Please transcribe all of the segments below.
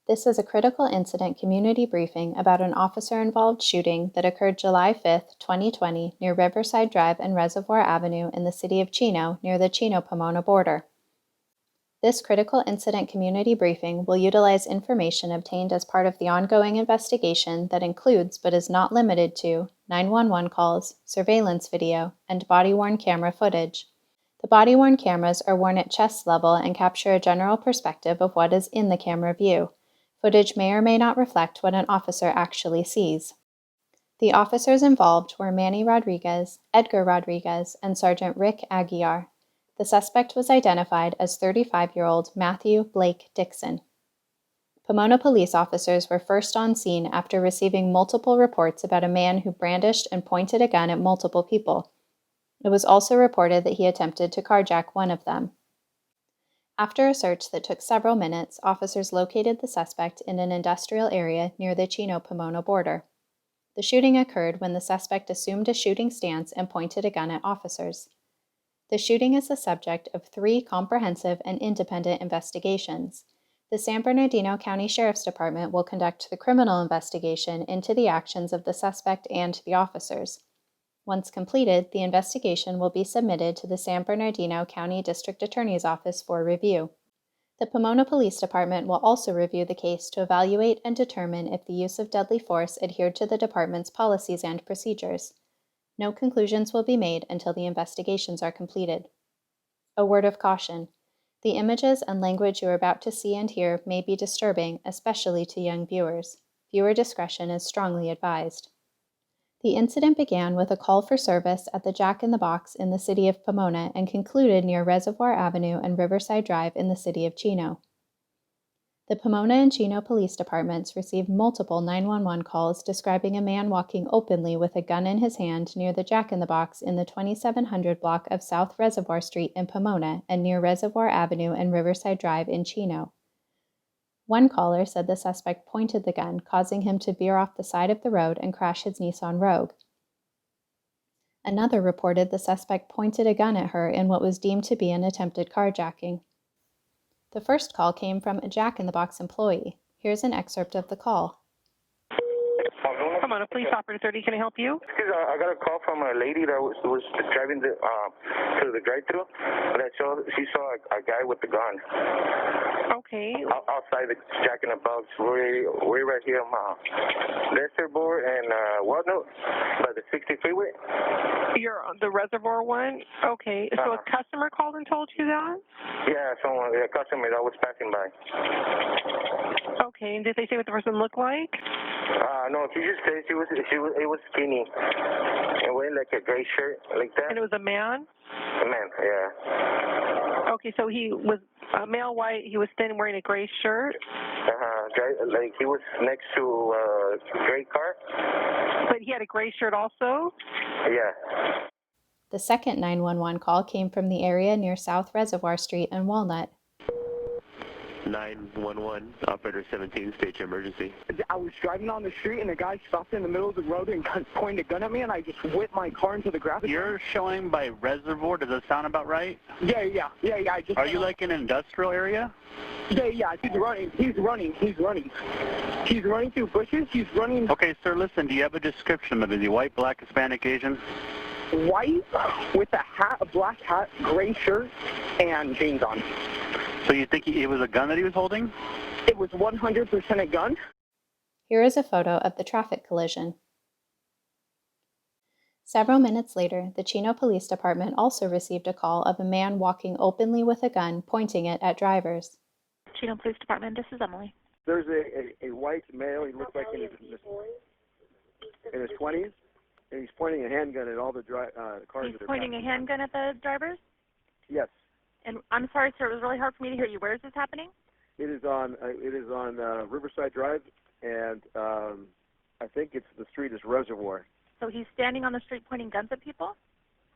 This is a critical incident community briefing about an officer-involved shooting that occurred July 5, 2020, near Riverside Drive and Reservoir Avenue in the City of Chino, near the Chino-Pomona border. This critical incident community briefing will utilize information obtained as part of the ongoing investigation that includes, but is not limited to, 911 calls, surveillance video, and body-worn camera footage. The body-worn cameras are worn at chest level and capture a general perspective of what is in the camera view. Footage may or may not reflect what an officer actually sees. The officers involved were Manny Rodriguez, Edgar Rodriguez, and Sergeant Rick Aguiar. The suspect was identified as 35-year-old Matthew Blake Dixon. Pomona police officers were first on scene after receiving multiple reports about a man who brandished and pointed a gun at multiple people. It was also reported that he attempted to carjack one of them. After a search that took several minutes, officers located the suspect in an industrial area near the Chino-Pomona border. The shooting occurred when the suspect assumed a shooting stance and pointed a gun at officers. The shooting is the subject of 3 comprehensive and independent investigations. The San Bernardino County Sheriff's Department will conduct the criminal investigation into the actions of the suspect and the officers. Once completed, the investigation will be submitted to the San Bernardino County District Attorney's Office for review. The Pomona Police Department will also review the case to evaluate and determine if the use of deadly force adhered to the department's policies and procedures. No conclusions will be made until the investigations are completed. A word of caution. The images and language you are about to see and hear may be disturbing, especially to young viewers. Viewer discretion is strongly advised. The incident began with a call for service at the Jack in the Box in the City of Pomona and concluded near Reservoir Avenue and Riverside Drive in the City of Chino. The Pomona and Chino police departments received multiple 911 calls describing a man walking openly with a gun in his hand near the Jack in the Box in the 2700 block of South Reservoir Street in Pomona and near Reservoir Avenue and Riverside Drive in Chino. One caller said the suspect pointed the gun, causing him to veer off the side of the road and crash his Nissan Rogue. Another reported the suspect pointed a gun at her in what was deemed to be an attempted carjacking. The first call came from a Jack in the Box employee. Here's an excerpt of the call. Pomona Police Operator 30, can I help you? Excuse me, I got a call from a lady that was driving to the drive-thru. That she saw a guy with the gun. Okay. Outside the Jack in the Box. We're right here on Reservoir and Walnut by the 60 freeway. You're on the Reservoir one? Okay. So a customer called and told you that? Yeah, a customer that was passing by. Okay. And did they say what the person looked like? No, she just said it was skinny and wearing like a gray shirt like that. And it was a man? A man, yeah. Okay, so he was male white, he was thin, wearing a gray shirt? Like he was next to a gray car. But he had a gray shirt also? Yeah. The second 911 call came from the area near South Reservoir Street and Walnut. 911, Operator 17, state your emergency. I was driving on the street and a guy stopped in the middle of the road and pointed a gun at me and I just whipped my car into the grass. You're showing by Reservoir, does that sound about right? Yeah. Are you like in an industrial area? Yeah, he's running through bushes, he's running. Okay, sir, listen, do you have a description of him? Is he white, black, Hispanic, Asian? White, with a hat, a black hat, gray shirt, and jeans on. So you think it was a gun that he was holding? It was 100% a gun. Here is a photo of the traffic collision. Several minutes later, the Chino Police Department also received a call of a man walking openly with a gun, pointing it at drivers. Chino Police Department, this is Emily. There's a white male, he looks like in his 20s, and he's pointing a handgun at all the cars. He's pointing a handgun at the drivers? Yes. And I'm sorry, sir, it was really hard for me to hear you. Where is this happening? It is on Riverside Drive, and I think the street is Reservoir. So he's standing on the street pointing guns at people?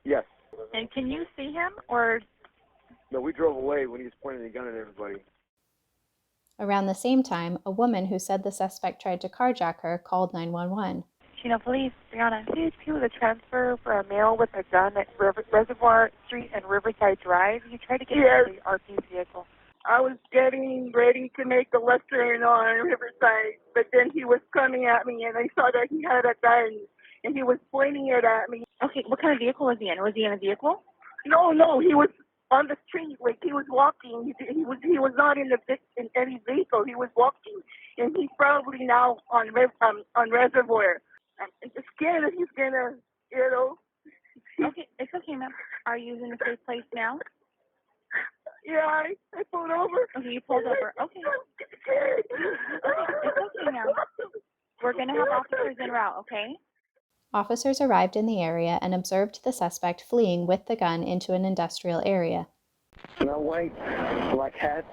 Yes. And can you see him, or? No, we drove away when he was pointing a gun at everybody. Around the same time, a woman who said the suspect tried to carjack her called 911. Chino Police, Brianna. CHP with a transfer for a male with a gun at Reservoir Street and Riverside Drive. He tried to get into the RP's vehicle. I was getting ready to make the left turn on Riverside, but then he was coming at me, and I saw that he had a gun, and he was pointing it at me. Okay, what kind of vehicle was he in? Was he in a vehicle? No, he was on the street, like he was walking. He was not in any vehicle. He was walking, and he's probably now on Reservoir. I'm just scared that he's gonna, Okay, it's okay, ma'am. Are you in a safe place now? Yeah, I pulled over. Okay, you pulled over. Okay. I'm scared. Okay, it's okay now. We're going to have officers en route, okay? Officers arrived in the area and observed the suspect fleeing with the gun into an industrial area. Snow white, black hat,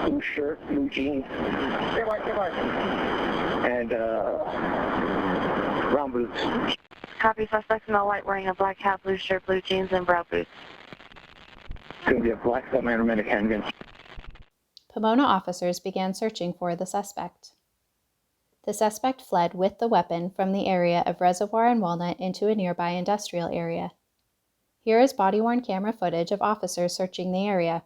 blue shirt, blue jeans. And brown boots. Copy, suspect in all white wearing a black hat, blue shirt, blue jeans, and brown boots. It's going to be a black automatic handgun. Pomona officers began searching for the suspect. The suspect fled with the weapon from the area of Reservoir and Walnut into a nearby industrial area. Here is body-worn camera footage of officers searching the area.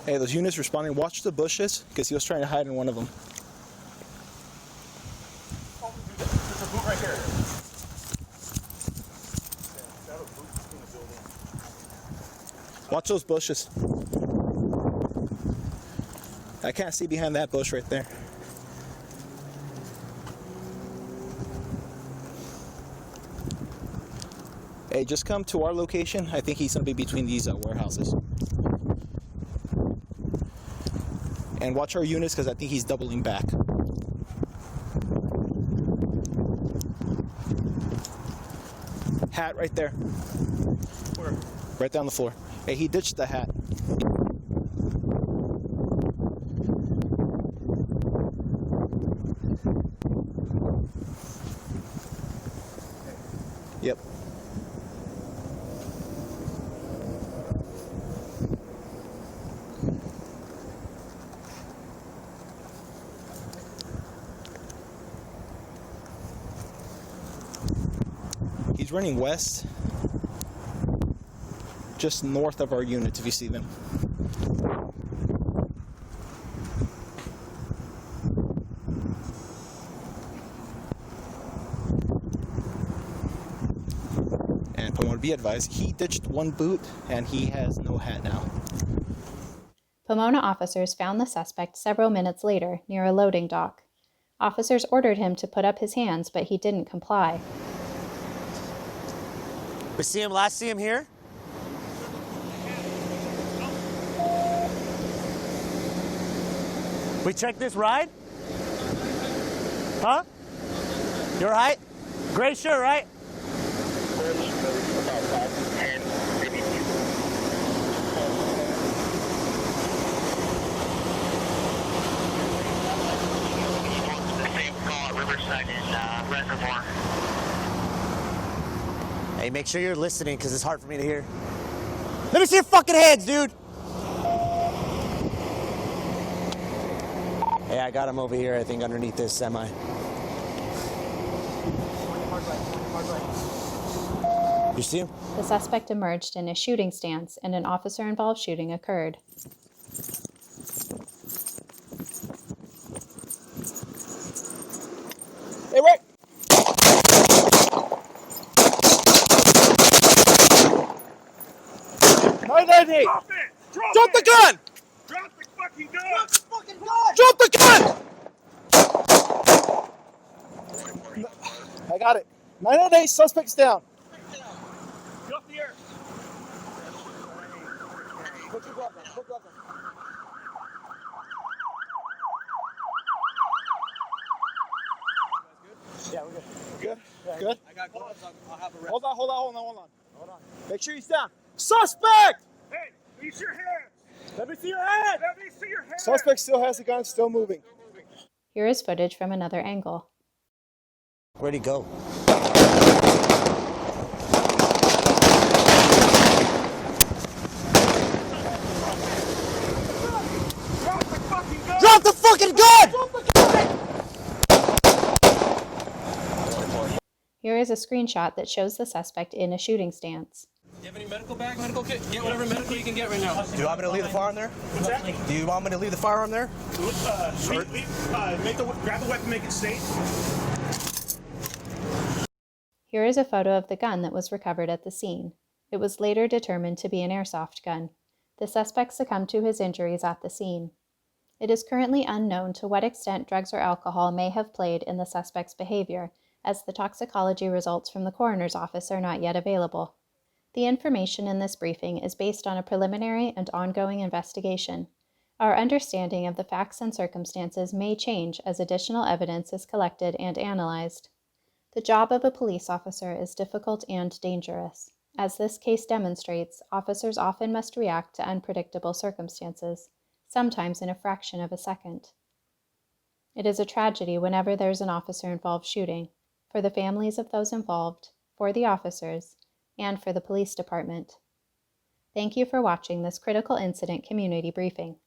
Hey, those units responding, watch the bushes, because he was trying to hide in one of them. There's a boot right here. Watch those bushes. I can't see behind that bush right there. Hey, just come to our location. I think he's going to be between these warehouses. And watch our units, because I think he's doubling back. Hat right there. Where? Right down the floor. Hey, he ditched the hat. Yep. He's running west, just north of our units, if you see them. And Pomona, be advised, he ditched one boot and he has no hat now. Pomona officers found the suspect several minutes later near a loading dock. Officers ordered him to put up his hands, but he didn't comply. We see him here? We check this ride? Huh? You're right? Gray shirt, right? Riverside and Reservoir. Hey, make sure you're listening, because it's hard for me to hear. Let me see your fucking hands, dude! Hey, I got him over here, I think, underneath this semi. You see him? The suspect emerged in a shooting stance, and an officer-involved shooting occurred. Hey, right! Hey! Drop it! Drop the gun! Drop the fucking gun! Drop the fucking gun! Drop the gun! I got it. 908, suspect's down. Get off the air! Put your glove on. Put glove on. Yeah, we're good. Good? Good? I got gloves on. I'll have a rest. Hold on. Make sure he's down. Suspect! Hey, let me see your hands! Let me see your hand! Let me see your hands! Suspect still has the gun, still moving. Here is footage from another angle. Where'd he go? Drop the fucking gun! Here is a screenshot that shows the suspect in a shooting stance. you have any medical bag, medical kit? Get whatever medical you can get right now. Do you want me to leave the firearm there? What's that? Do you want me to leave the firearm there? Grab the weapon, make it safe. Here is a photo of the gun that was recovered at the scene. It was later determined to be an airsoft gun. The suspect succumbed to his injuries at the scene. It is currently unknown to what extent drugs or alcohol may have played in the suspect's behavior, as the toxicology results from the coroner's office are not yet available. The information in this briefing is based on a preliminary and ongoing investigation. Our understanding of the facts and circumstances may change as additional evidence is collected and analyzed. The job of a police officer is difficult and dangerous. As this case demonstrates, officers often must react to unpredictable circumstances, sometimes in a fraction of a second. It is a tragedy whenever there's an officer-involved shooting, for the families of those involved, for the officers, and for the police department. Thank you for watching this critical incident community briefing.